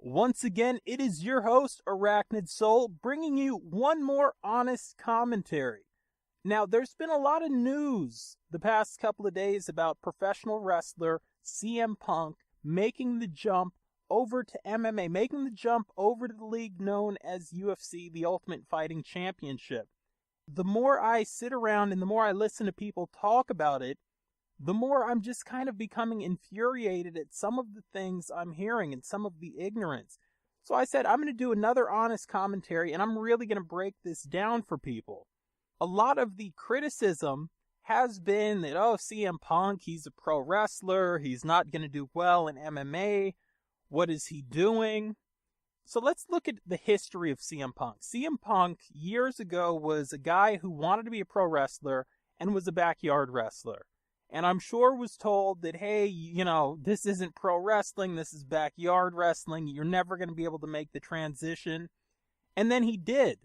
Once again, it is your host, Arachnid Soul, bringing you one more honest commentary. Now, there's been a lot of news the past couple of days about professional wrestler CM Punk making the jump over to MMA, making the jump over to the league known as UFC, the Ultimate Fighting Championship. The more I sit around and the more I listen to people talk about it, the more I'm just kind of becoming infuriated at some of the things I'm hearing and some of the ignorance. So I said, I'm going to do another honest commentary, and I'm really going to break this down for people. A lot of the criticism has been that, CM Punk, he's a pro wrestler, he's not going to do well in MMA, what is he doing? So let's look at the history of CM Punk. CM Punk, years ago, was a guy who wanted to be a pro wrestler and was a backyard wrestler. And I'm sure was told that, hey, this isn't pro wrestling, this is backyard wrestling, you're never going to be able to make the transition. And then he did.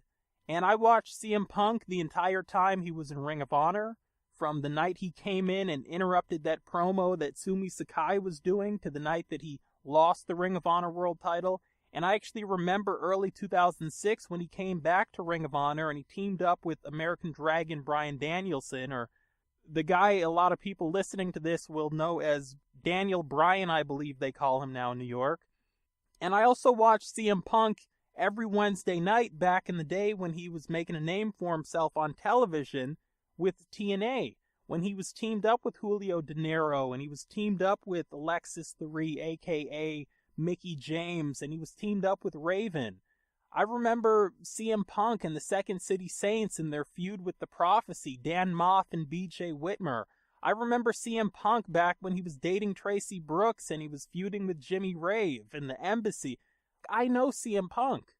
And I watched CM Punk the entire time he was in Ring of Honor, from the night he came in and interrupted that promo that Sumi Sakai was doing to the night that he lost the Ring of Honor world title. And I actually remember early 2006 when he came back to Ring of Honor and he teamed up with American Dragon Bryan Danielson, or the guy a lot of people listening to this will know as Daniel Bryan, I believe they call him now in New York. And I also watched CM Punk every Wednesday night back in the day when he was making a name for himself on television with TNA, when he was teamed up with Julio De Niro, and he was teamed up with Alexis Lurie, a.k.a. Mickey James, and he was teamed up with Raven. I remember CM Punk and the Second City Saints in their feud with the Prophecy, Dan Moff and B.J. Whitmer. I remember CM Punk back when he was dating Tracy Brooks and he was feuding with Jimmy Rave in the Embassy. I know CM Punk,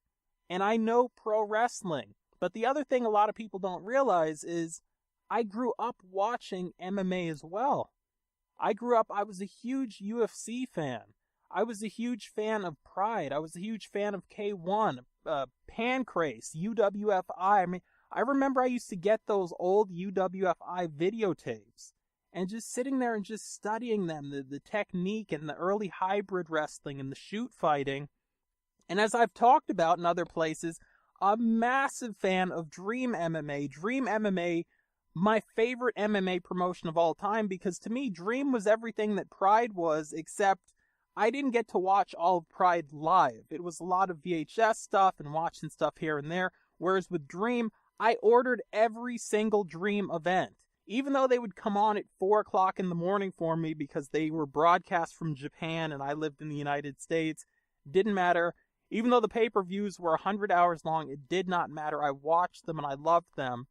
and I know pro wrestling. But the other thing a lot of people don't realize is I grew up watching MMA as well. I was a huge UFC fan. I was a huge fan of Pride. I was a huge fan of K1, Pancrase, UWFI. I mean, I remember I used to get those old UWFI videotapes and just sitting there and just studying them, the technique and the early hybrid wrestling and the shoot fighting. And as I've talked about in other places, a massive fan of Dream MMA. Dream MMA, my favorite MMA promotion of all time, because to me, Dream was everything that Pride was, except I didn't get to watch all of Pride live. It was a lot of VHS stuff and watching stuff here and there. Whereas with Dream, I ordered every single Dream event. Even though they would come on at 4 o'clock in the morning for me because they were broadcast from Japan and I lived in the United States, didn't matter. Even though the pay-per-views were 100 hours long, it did not matter. I watched them and I loved them.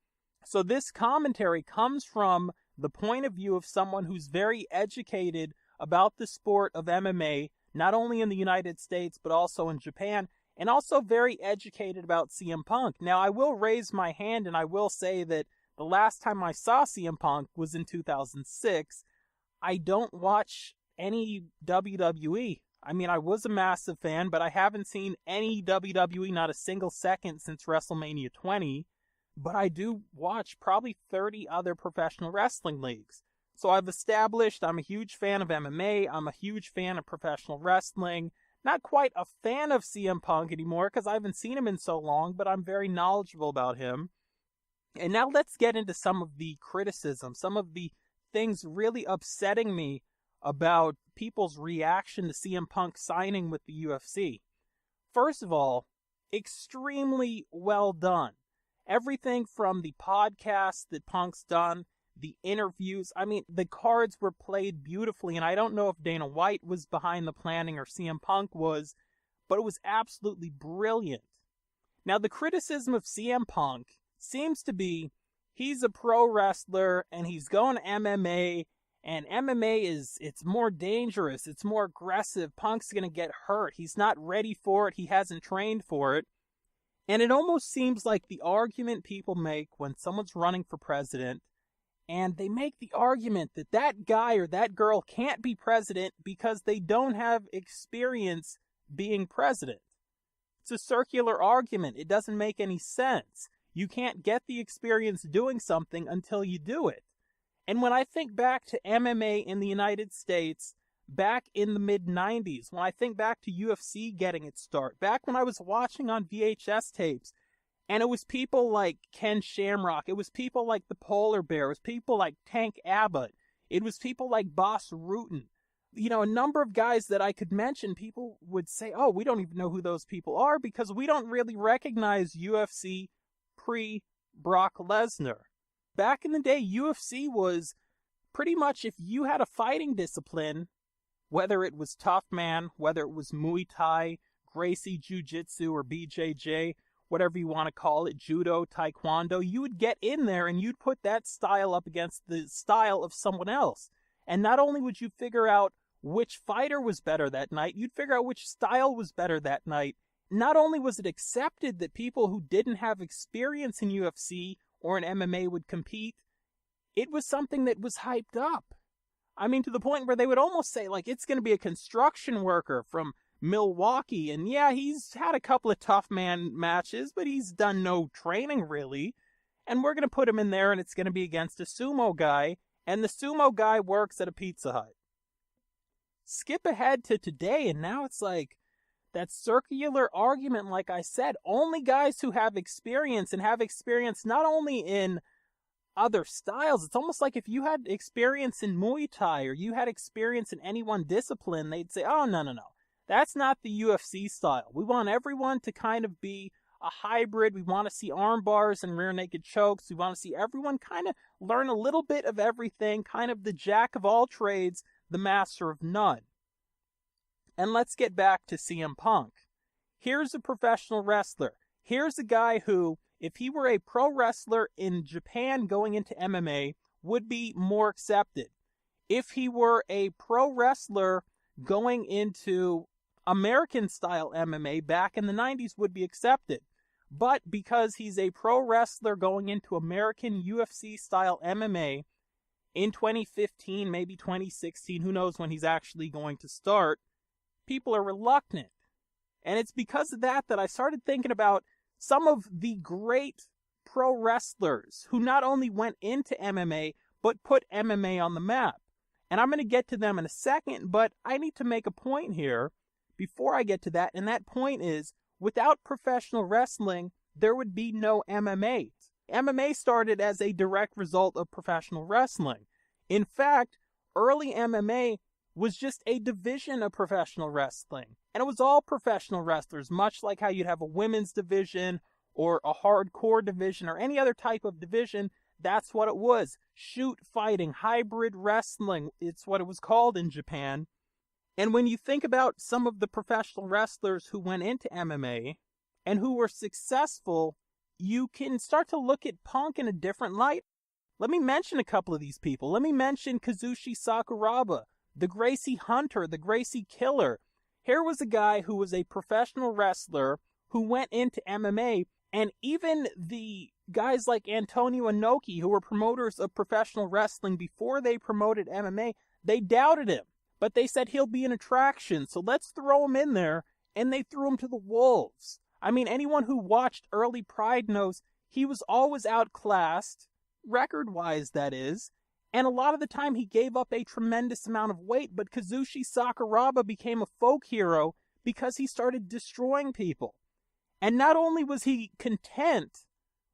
So this commentary comes from the point of view of someone who's very educated about the sport of MMA, not only in the United States, but also in Japan, and also very educated about CM Punk. Now, I will raise my hand and I will say that the last time I saw CM Punk was in 2006. I don't watch any WWE. I mean, I was a massive fan, but I haven't seen any WWE, not a single second, since WrestleMania 20. But I do watch probably 30 other professional wrestling leagues. So I've established I'm a huge fan of MMA, I'm a huge fan of professional wrestling, not quite a fan of CM Punk anymore because I haven't seen him in so long, but I'm very knowledgeable about him. And now let's get into some of the criticism, some of the things really upsetting me about people's reaction to CM Punk signing with the UFC. First of all, extremely well done. Everything from the podcast that Punk's done, the interviews, I mean, the cards were played beautifully, and I don't know if Dana White was behind the planning or CM Punk was, but it was absolutely brilliant. Now, the criticism of CM Punk seems to be he's a pro wrestler, and he's going to MMA, and MMA it's more dangerous, it's more aggressive, Punk's going to get hurt, he's not ready for it, he hasn't trained for it. And it almost seems like the argument people make when someone's running for president, and they make the argument that that guy or that girl can't be president because they don't have experience being president. It's a circular argument. It doesn't make any sense. You can't get the experience doing something until you do it. And when I think back to MMA in the United States, back in the mid-90s, when I think back to UFC getting its start, back when I was watching on VHS tapes, and it was people like Ken Shamrock, it was people like the Polar Bear, it was people like Tank Abbott, it was people like Boss Rutan. You know, a number of guys that I could mention, people would say, oh, we don't even know who those people are because we don't really recognize UFC pre-Brock Lesnar. Back in the day, UFC was pretty much, if you had a fighting discipline, whether it was Tough Man, whether it was Muay Thai, Gracie Jiu-Jitsu, or BJJ, whatever you want to call it, Judo, Taekwondo, you would get in there and you'd put that style up against the style of someone else. And not only would you figure out which fighter was better that night, you'd figure out which style was better that night. Not only was it accepted that people who didn't have experience in UFC or in MMA would compete, it was something that was hyped up. I mean, to the point where they would almost say, like, it's going to be a construction worker from Milwaukee, and yeah, he's had a couple of tough man matches, but he's done no training really, and we're going to put him in there, and it's going to be against a sumo guy, and the sumo guy works at a Pizza Hut. Skip ahead to today, and now it's like that circular argument, like I said, only guys who have experience, and have experience not only in other styles, it's almost like if you had experience in Muay Thai, or you had experience in any one discipline, they'd say, oh, no. That's not the UFC style. We want everyone to kind of be a hybrid. We want to see arm bars and rear naked chokes. We want to see everyone kind of learn a little bit of everything, kind of the jack of all trades, the master of none. And let's get back to CM Punk. Here's a professional wrestler. Here's a guy who, if he were a pro wrestler in Japan going into MMA, would be more accepted. If he were a pro wrestler going into American-style MMA back in the 90s, would be accepted. But because he's a pro wrestler going into American UFC-style MMA in 2015, maybe 2016, who knows when he's actually going to start, people are reluctant. And it's because of that I started thinking about some of the great pro wrestlers who not only went into MMA, but put MMA on the map. And I'm going to get to them in a second, but I need to make a point here before I get to that, and that point is, without professional wrestling, there would be no MMA. MMA started as a direct result of professional wrestling. In fact, early MMA was just a division of professional wrestling, and it was all professional wrestlers, much like how you'd have a women's division or a hardcore division or any other type of division. That's what it was. Shoot fighting, hybrid wrestling, it's what it was called in Japan. And when you think about some of the professional wrestlers who went into MMA and who were successful, you can start to look at Punk in a different light. Let me mention a couple of these people. Let me mention Kazushi Sakuraba, the Gracie Hunter, the Gracie Killer. Here was a guy who was a professional wrestler who went into MMA, and even the guys like Antonio Inoki, who were promoters of professional wrestling before they promoted MMA, they doubted him. But they said he'll be an attraction, so let's throw him in there, and they threw him to the wolves. I mean, anyone who watched early Pride knows he was always outclassed, record-wise that is, and a lot of the time he gave up a tremendous amount of weight, but Kazushi Sakuraba became a folk hero because he started destroying people. And not only was he content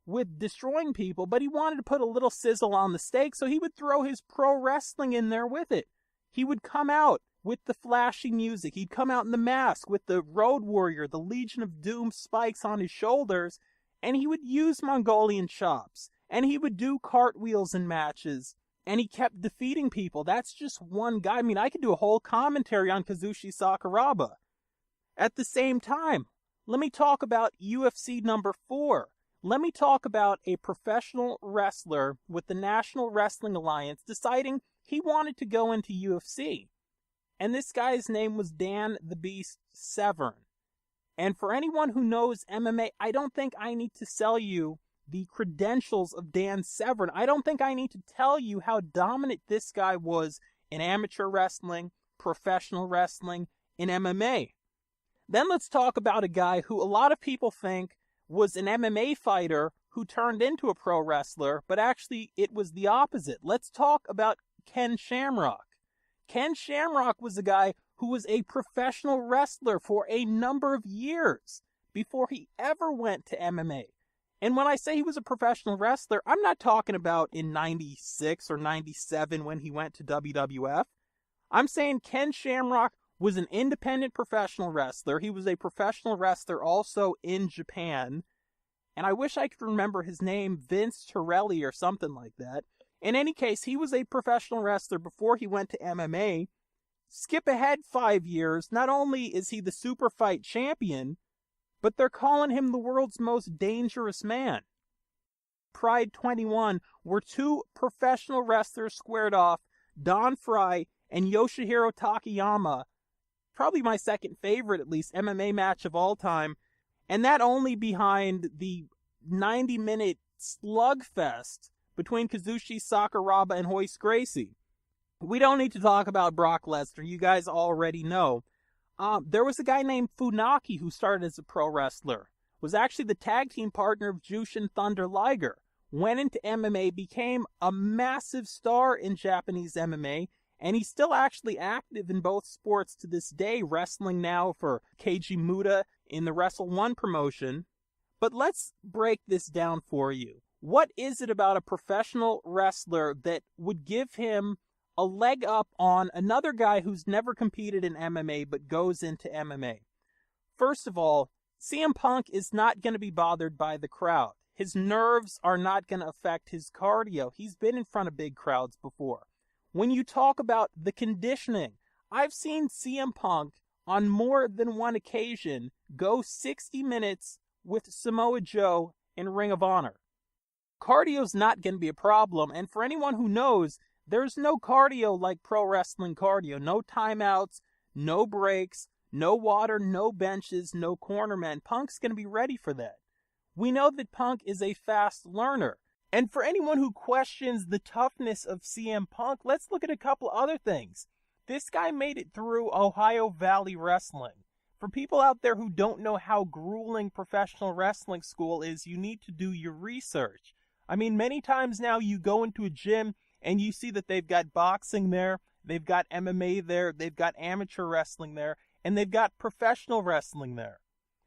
with destroying people, but he wanted to put a little sizzle on the steak, so he would throw his pro wrestling in there with it. He would come out with the flashy music. He'd come out in the mask with the Road Warrior, the Legion of Doom spikes on his shoulders, and he would use Mongolian chops, and he would do cartwheels in matches, and he kept defeating people. That's just one guy. I mean, I could do a whole commentary on Kazushi Sakuraba. At the same time, let me talk about UFC number 4. Let me talk about a professional wrestler with the National Wrestling Alliance deciding he wanted to go into UFC. And this guy's name was Dan the Beast Severn. And for anyone who knows MMA, I don't think I need to sell you the credentials of Dan Severn. I don't think I need to tell you how dominant this guy was in amateur wrestling, professional wrestling, in MMA. Then let's talk about a guy who a lot of people think was an MMA fighter who turned into a pro wrestler, but actually it was the opposite. Let's talk about Ken Shamrock. Ken Shamrock was a guy who was a professional wrestler for a number of years before he ever went to MMA. And when I say he was a professional wrestler, I'm not talking about in 96 or 97 when he went to WWF. I'm saying Ken Shamrock was an independent professional wrestler. He was a professional wrestler also in Japan. And I wish I could remember his name, Vince Torelli or something like that. In any case, he was a professional wrestler before he went to MMA. Skip ahead 5 years, not only is he the super fight champion, but they're calling him the world's most dangerous man. Pride 21, where two professional wrestlers squared off, Don Frye and Yoshihiro Takayama, probably my second favorite, at least, MMA match of all time, and that only behind the 90-minute slugfest between Kazushi Sakuraba and Royce Gracie. We don't need to talk about Brock Lesnar, you guys already know. There was a guy named Funaki who started as a pro wrestler, was actually the tag team partner of Jushin Thunder Liger, went into MMA, became a massive star in Japanese MMA, and he's still actually active in both sports to this day, wrestling now for Keiji Muta in the Wrestle One promotion. But let's break this down for you. What is it about a professional wrestler that would give him a leg up on another guy who's never competed in MMA but goes into MMA? First of all, CM Punk is not going to be bothered by the crowd. His nerves are not going to affect his cardio. He's been in front of big crowds before. When you talk about the conditioning, I've seen CM Punk on more than one occasion go 60 minutes with Samoa Joe in Ring of Honor. Cardio's not going to be a problem, and for anyone who knows, there's no cardio like pro wrestling cardio. No timeouts, no breaks, no water, no benches, no cornermen. Punk's going to be ready for that. We know that Punk is a fast learner. And for anyone who questions the toughness of CM Punk, let's look at a couple other things. This guy made it through Ohio Valley Wrestling. For people out there who don't know how grueling professional wrestling school is, you need to do your research. I mean, many times now you go into a gym and you see that they've got boxing there, they've got MMA there, they've got amateur wrestling there, and they've got professional wrestling there.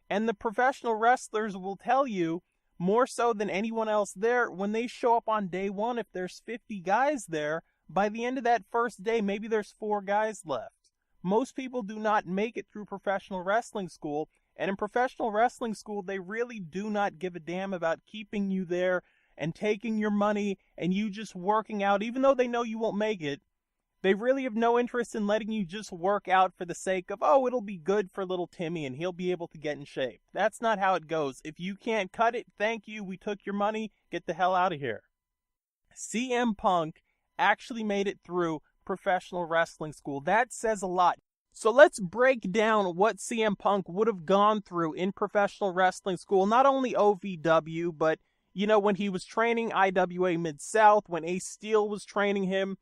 And the professional wrestlers will tell you, more so than anyone else there, when they show up on day one, if there's 50 guys there, by the end of that first day, maybe there's 4 guys left. Most people do not make it through professional wrestling school, and in professional wrestling school, they really do not give a damn about keeping you there and taking your money and you just working out, even though they know you won't make it. They really have no interest in letting you just work out for the sake of, oh, it'll be good for little Timmy and he'll be able to get in shape. That's not how it goes. If you can't cut it, thank you, we took your money, get the hell out of here. CM Punk actually made it through professional wrestling school. That says a lot. So let's break down what CM Punk would have gone through in professional wrestling school. Not only OVW, but, you know, when he was training IWA Mid-South, when Ace Steel was training him.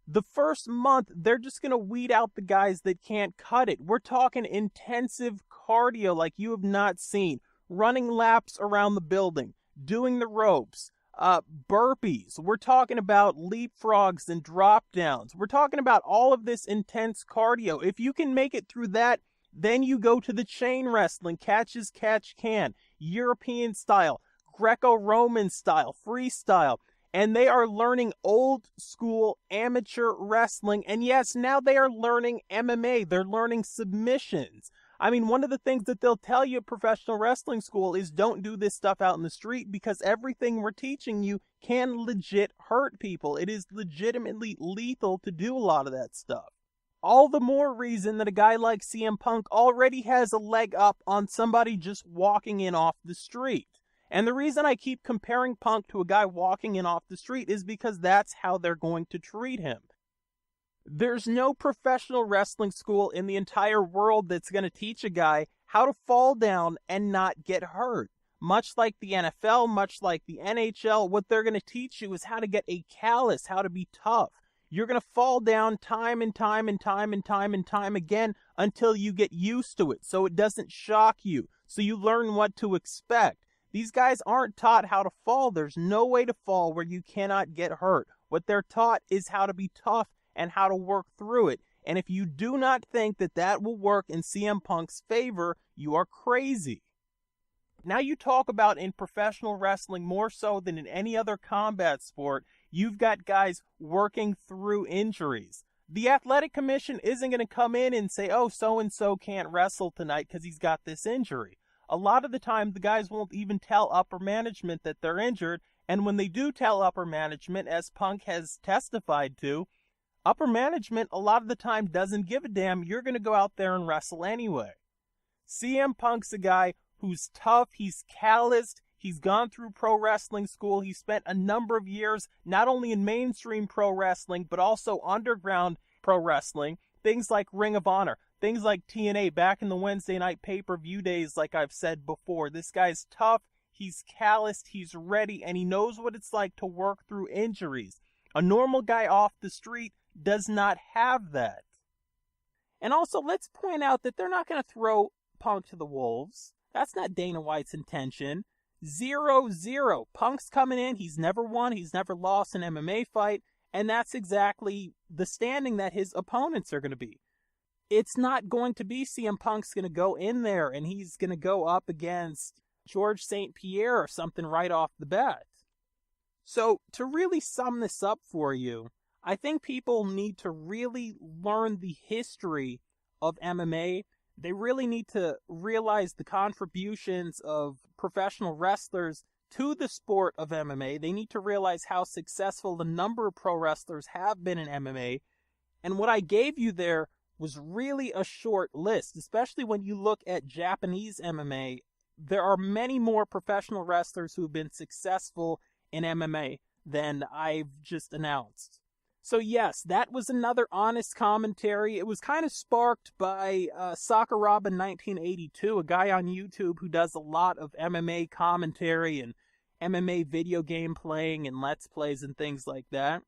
The first month, they're just going to weed out the guys that can't cut it. We're talking intensive cardio like you have not seen. Running laps around the building, doing the ropes, burpees. We're talking about leapfrogs and drop downs. We're talking about all of this intense cardio. If you can make it through that, then you go to the chain wrestling, catch as catch can, European style, Greco-Roman style, freestyle. And they are learning old school amateur wrestling. And yes, now they are learning MMA. They're learning submissions. I mean, one of the things that they'll tell you at professional wrestling school is don't do this stuff out in the street because everything we're teaching you can legit hurt people. It is legitimately lethal to do a lot of that stuff. All the more reason that a guy like CM Punk already has a leg up on somebody just walking in off the street. And the reason I keep comparing Punk to a guy walking in off the street is because that's how they're going to treat him. There's no professional wrestling school in the entire world that's going to teach a guy how to fall down and not get hurt. Much like the NFL, much like the NHL, what they're going to teach you is how to get a callus, how to be tough. You're going to fall down time and time and time and time and time again until you get used to it, so it doesn't shock you, so you learn what to expect. These guys aren't taught how to fall. There's no way to fall where you cannot get hurt. What they're taught is how to be tough and how to work through it. And if you do not think that that will work in CM Punk's favor, you are crazy. Now you talk about in professional wrestling more so than in any other combat sport, you've got guys working through injuries. The athletic commission isn't going to come in and say, oh, so-and-so can't wrestle tonight because he's got this injury. A lot of the time, the guys won't even tell upper management that they're injured, and when they do tell upper management, as Punk has testified to, upper management a lot of the time doesn't give a damn. You're going to go out there and wrestle anyway. CM Punk's a guy who's tough, he's calloused, he's gone through pro wrestling school, he spent a number of years not only in mainstream pro wrestling, but also underground pro wrestling, things like Ring of Honor, things like TNA back in the Wednesday night pay-per-view days, like I've said before. This guy's tough, he's calloused, he's ready, and he knows what it's like to work through injuries. A normal guy off the street does not have that. And also, let's point out that they're not going to throw Punk to the wolves. That's not Dana White's intention. 0-0. Punk's coming in. He's never won. He's never lost an MMA fight. And that's exactly the standing that his opponents are going to be. It's not going to be CM Punk's going to go in there and he's going to go up against George St. Pierre or something right off the bat. So to really sum this up for you, I think people need to really learn the history of MMA. They really need to realize the contributions of professional wrestlers to the sport of MMA. They need to realize how successful the number of pro wrestlers have been in MMA. And what I gave you there was really a short list, especially when you look at Japanese MMA. There are many more professional wrestlers who have been successful in MMA than I've just announced. So yes, that was another honest commentary. It was kind of sparked by Sakuraba 1982, a guy on YouTube who does a lot of MMA commentary and MMA video game playing and Let's Plays and things like that.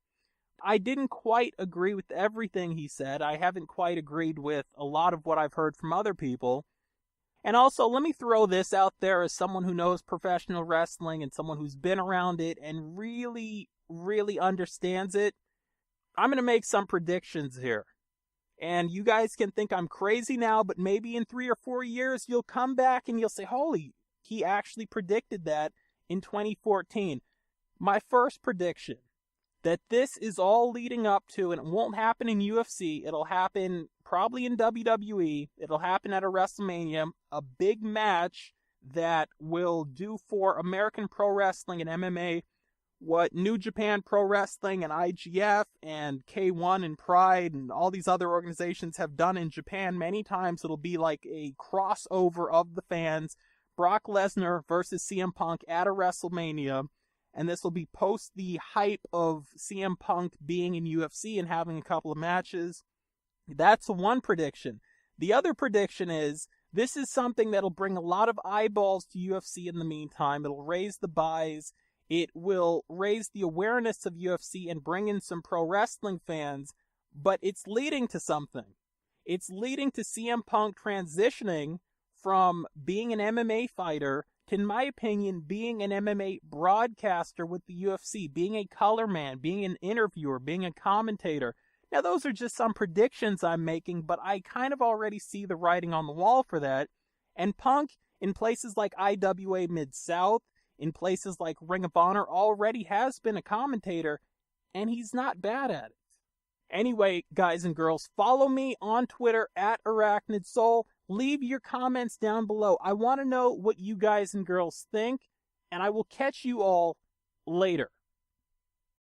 I didn't quite agree with everything he said. I haven't quite agreed with a lot of what I've heard from other people. And also, let me throw this out there as someone who knows professional wrestling and someone who's been around it and really, really understands it. I'm going to make some predictions here. And you guys can think I'm crazy now, but maybe in 3 or 4 years, you'll come back and you'll say, holy, he actually predicted that in 2014. My first prediction, that this is all leading up to, and it won't happen in UFC, it'll happen probably in WWE, it'll happen at a WrestleMania, a big match that will do for American Pro Wrestling and MMA what New Japan Pro Wrestling and IGF and K1 and Pride and all these other organizations have done in Japan many times. It'll be like a crossover of the fans. Brock Lesnar versus CM Punk at a WrestleMania. And this will be post the hype of CM Punk being in UFC and having a couple of matches. That's one prediction. The other prediction is this is something that'll bring a lot of eyeballs to UFC in the meantime. It'll raise the buys. It will raise the awareness of UFC and bring in some pro wrestling fans, but it's leading to something. It's leading to CM Punk transitioning from being an MMA fighter to, in my opinion, being an MMA broadcaster with the UFC, being a color man, being an interviewer, being a commentator. Now, those are just some predictions I'm making, but I kind of already see the writing on the wall for that. And Punk, in places like IWA Mid-South, in places like Ring of Honor, already has been a commentator, and he's not bad at it. Anyway, guys and girls, follow me on Twitter at ArachnidSoul. Leave your comments down below. I want to know what you guys and girls think, and I will catch you all later.